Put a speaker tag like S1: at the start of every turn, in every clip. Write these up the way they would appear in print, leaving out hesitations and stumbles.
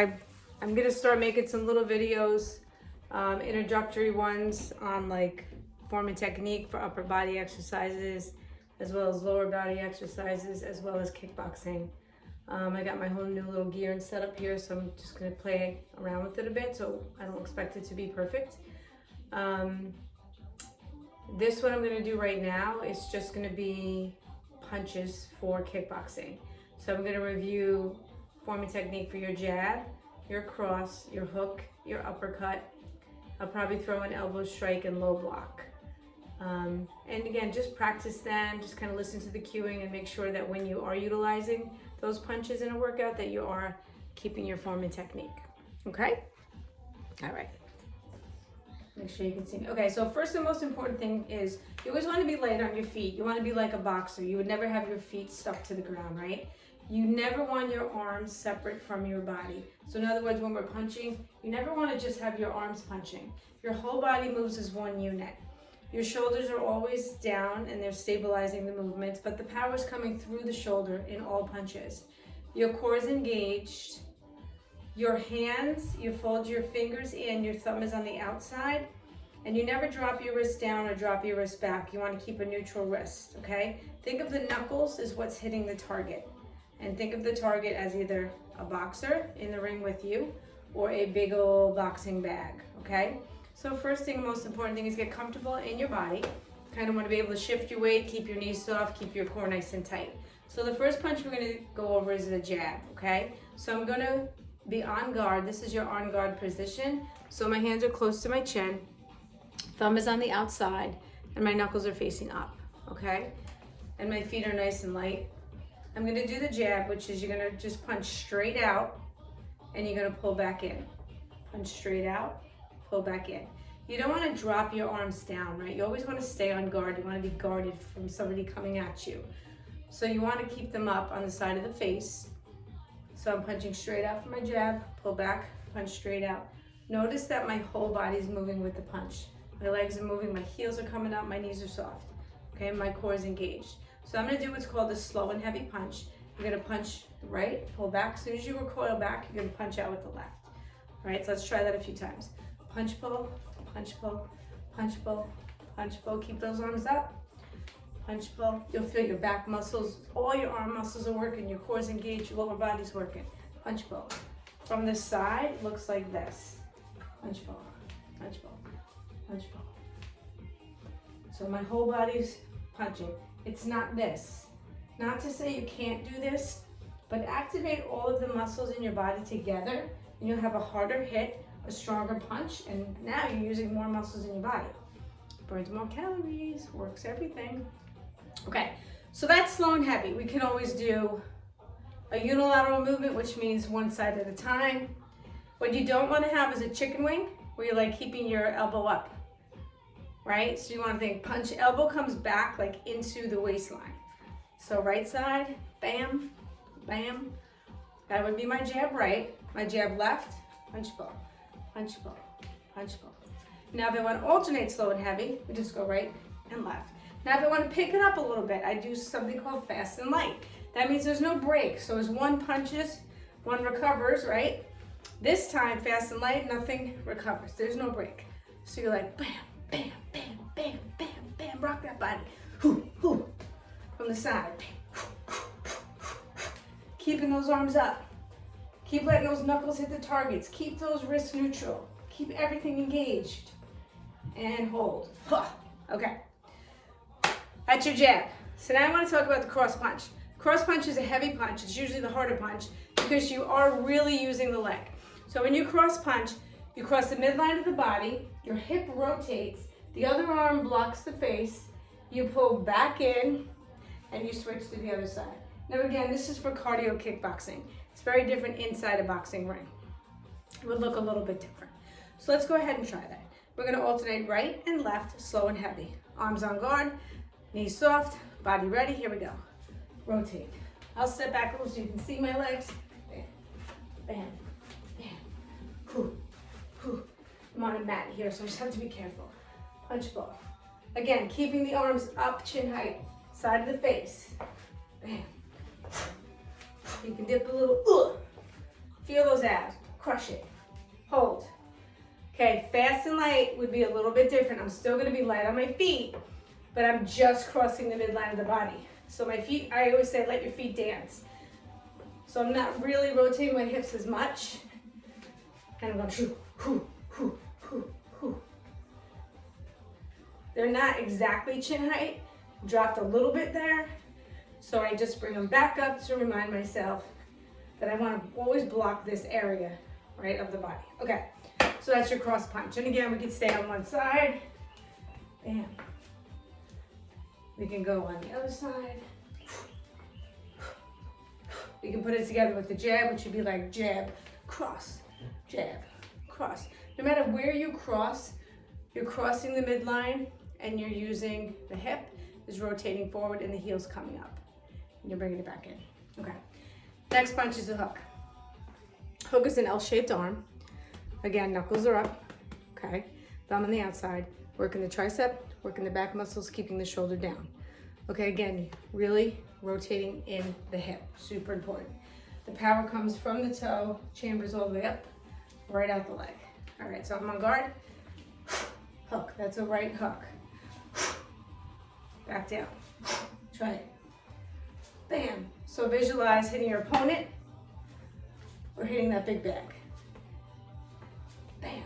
S1: I'm gonna start making some little videos, introductory ones on like form and technique for upper body exercises, as well as lower body exercises, as well as kickboxing. I got my whole new little gear and setup here, so I'm just gonna play around with it a bit, so I don't expect it to be perfect. This what I'm gonna do right now is just gonna be punches for kickboxing. So I'm gonna review form and technique for your jab, your cross, your hook, your uppercut. I'll probably throw an elbow strike and low block. And again, just practice them, just kind of listen to the cueing and make sure that when you are utilizing those punches in a workout that you are keeping your form and technique, okay? All right. Make sure you can see me. Okay, so first and most important thing is you always want to be light on your feet. You want to be like a boxer. You would never have your feet stuck to the ground, right? You never want your arms separate from your body. So in other words, when we're punching, you never want to just have your arms punching. Your whole body moves as one unit. Your shoulders are always down and they're stabilizing the movements, but the power is coming through the shoulder in all punches. Your core is engaged. Your hands, you fold your fingers in, your thumb is on the outside, and you never drop your wrist down or drop your wrist back. You want to keep a neutral wrist, okay? Think of the knuckles as what's hitting the target. And think of the target as either a boxer in the ring with you or a big old boxing bag, okay? So first thing, most important thing is get comfortable in your body. Kind of want to be able to shift your weight, keep your knees soft, keep your core nice and tight. So the first punch we're going to go over is the jab, okay? So I'm going to be on guard. This is your on guard position. So my hands are close to my chin, thumb is on the outside, and my knuckles are facing up, okay? And my feet are nice and light. I'm gonna do the jab, which is you're gonna just punch straight out and you're gonna pull back in. Punch straight out, pull back in. You don't wanna drop your arms down, right? You always wanna stay on guard. You wanna be guarded from somebody coming at you. So you wanna keep them up on the side of the face. So I'm punching straight out for my jab, pull back, punch straight out. Notice that my whole body is moving with the punch. My legs are moving, my heels are coming up, my knees are soft. Okay, my core is engaged. So I'm gonna do what's called a slow and heavy punch. You're gonna punch right, pull back. As soon as you recoil back, you're gonna punch out with the left. All right, so let's try that a few times. Punch, pull, punch, pull, punch, pull, punch, pull. Keep those arms up. Punch, pull. You'll feel your back muscles, all your arm muscles are working, your core's engaged, your lower body's working. Punch, pull. From the side, looks like this. Punch, pull, punch, pull, punch, pull. So my whole body's punching. It's not this. Not to say you can't do this, but activate all of the muscles in your body together and you'll have a harder hit, a stronger punch, and now you're using more muscles in your body. Burns more calories, works everything. Okay, so that's slow and heavy. We can always do a unilateral movement, which means one side at a time. What you don't want to have is a chicken wing where you're like keeping your elbow up. Right? So you want to think punch, elbow comes back like into the waistline. So right side, bam, bam. That would be my jab right. My jab left, punch pull, punch pull, punch pull. Now if I want to alternate slow and heavy, we just go right and left. Now if I want to pick it up a little bit, I do something called fast and light. That means there's no break. So as one punches, one recovers, right? This time, fast and light, nothing recovers. There's no break. So you're like bam, bam, bam, bam, bam, bam, rock that body. Hoo, hoo. From the side. Keeping those arms up. Keep letting those knuckles hit the targets. Keep those wrists neutral. Keep everything engaged. And hold. Okay. That's your jab. So now I want to talk about the cross punch. Cross punch is a heavy punch. It's usually the harder punch because you are really using the leg. So when you cross punch, you cross the midline of the body, your hip rotates, the other arm blocks the face, you pull back in, and you switch to the other side. Now again, this is for cardio-kickboxing. It's very different inside a boxing ring. It would look a little bit different. So let's go ahead and try that. We're gonna alternate right and left, slow and heavy. Arms on guard, knees soft, body ready, here we go. Rotate. I'll step back a little so you can see my legs. Bam, bam, bam, whew, whew. I'm on a mat here, so I just have to be careful. Punch ball. Again, keeping the arms up, chin height, side of the face. Bam. You can dip a little, feel those abs. crush it, hold. Okay, fast and light would be a little bit different. I'm still gonna be light on my feet, but I'm just crossing the midline of the body. So my feet, I always say, let your feet dance. So I'm not really rotating my hips as much. And I'm going shoo, hoo, hoo, hoo, hoo. They're not exactly chin height, dropped a little bit there. So I just bring them back up to remind myself that I want to always block this area, right, of the body. Okay. So that's your cross punch. And again, we can stay on one side. Bam. We can go on the other side. We can put it together with the jab, which would be like jab, cross, cross. No matter where you cross, you're crossing the midline and you're using the hip is rotating forward and the heel's coming up. And you're bringing it back in. Okay. Next punch is the hook. Hook is an L-shaped arm. Again, knuckles are up, okay? Thumb on the outside, working the tricep, working the back muscles, keeping the shoulder down. Okay, again, really rotating in the hip, super important. The power comes from the toe, chambers all the way up, right out the leg. All right, so I'm on guard, hook, that's a right hook. Back down, try it. Bam, so visualize hitting your opponent or hitting that big bag. Bam,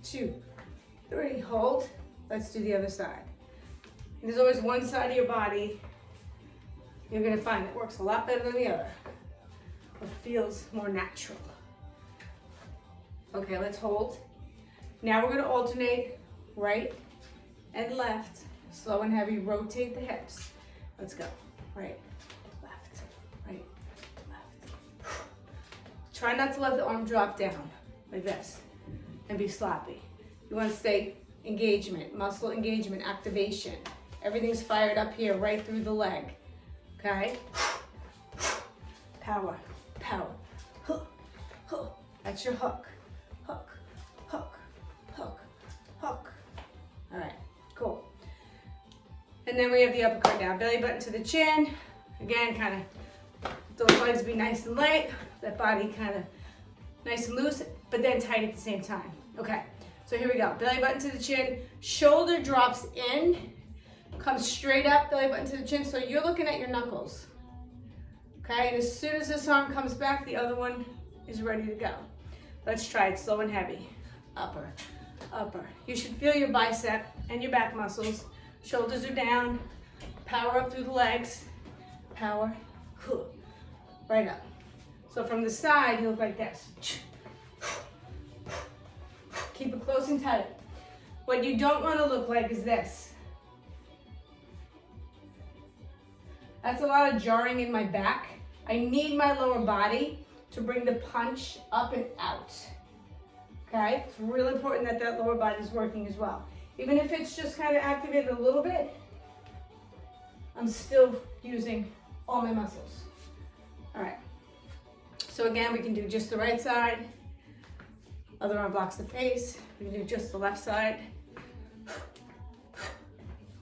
S1: 2, 3, hold. Let's do the other side. And there's always one side of your body you're gonna find that works a lot better than the other, or feels more natural. Okay, let's hold. Now we're gonna alternate right and left, slow and heavy, rotate the hips. Let's go, right, left, right, left. Try not to let the arm drop down, like this. And be sloppy. You want to stay engagement, muscle engagement, activation. Everything's fired up here, right through the leg. Okay? Power, power. Hook, hook. That's your hook. Hook, hook, hook, hook. All right, cool. And then we have the uppercut now. Belly button to the chin. Again, kind of, those legs be nice and light. That body kind of nice and loose, but then tight at the same time. Okay, so here we go. Belly button to the chin, shoulder drops in, comes straight up, belly button to the chin, so you're looking at your knuckles. Okay, and as soon as this arm comes back, the other one is ready to go. Let's try it slow and heavy. Upper, upper. You should feel your bicep and your back muscles. Shoulders are down, power up through the legs, power, right up. So from the side, you look like this. Keep it close and tight. What you don't want to look like is this. That's a lot of jarring in my back. I need my lower body to bring the punch up and out. Okay? It's really important that that lower body is working as well. Even if it's just kind of activated a little bit, I'm still using all my muscles. All right. So again, we can do just the right side. Other arm blocks the face. We can do just the left side.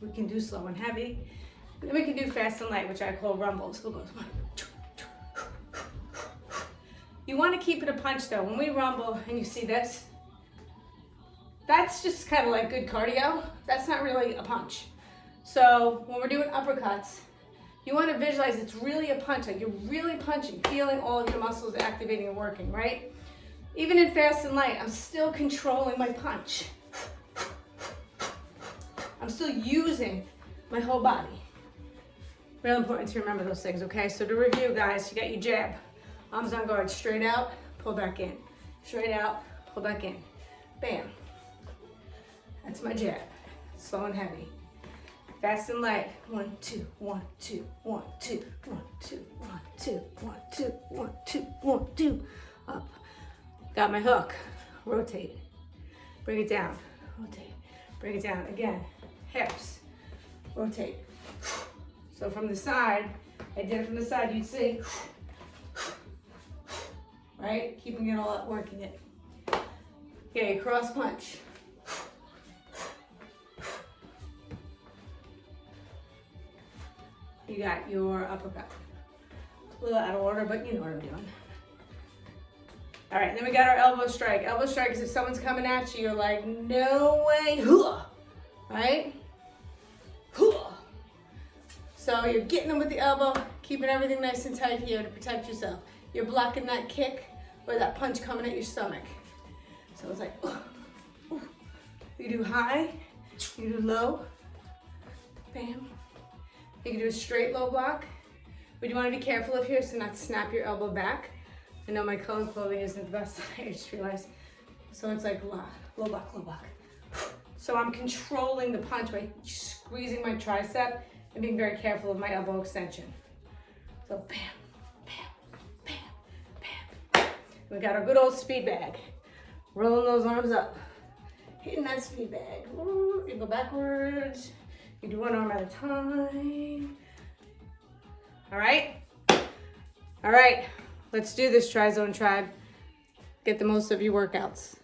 S1: We can do slow and heavy. And then we can do fast and light, which I call rumbles. Who goes 1, 2, 2. You want to keep it a punch though. When we rumble and you see this, that's just kind of like good cardio. That's not really a punch. So when we're doing uppercuts, you want to visualize it's really a punch, like you're really punching, feeling all of your muscles activating and working, right? Even in fast and light, I'm still controlling my punch. I'm still using my whole body. Real important to remember those things, okay? So to review, guys, you got your jab. Arms on guard, straight out, pull back in. Straight out, pull back in. Bam. That's my jab. Slow and heavy. Fast and light. 1, 2, 1, 2, 1, 2, 1, 2, 1, 2, 1, 2, 1, 2, 1, 2. Up. Got my hook. Rotate. Bring it down. Rotate. Bring it down. Again. Hips. Rotate. So from the side, I did it from the side, you'd see, right? Keeping it all up, working it. Okay, cross punch. You got your uppercut. A little out of order, but you know what I'm doing. All right, then we got our elbow strike. Elbow strike is if someone's coming at you, you're like, no way, right? So you're getting them with the elbow, keeping everything nice and tight here to protect yourself. You're blocking that kick or that punch coming at your stomach. So it's like, you do high, you do low, bam. You can do a straight low block. But you want to be careful of here so not snap your elbow back. I know my color clothing isn't the best, I just realized. So it's like low block, low block. So I'm controlling the punch by squeezing my tricep and being very careful of my elbow extension. So bam, bam, bam, bam. We got our good old speed bag. Rolling those arms up. Hitting that speed bag. You go backwards. You do one arm at a time. All right? All right. Let's do this, Tri-Zone Tribe. Get the most of your workouts.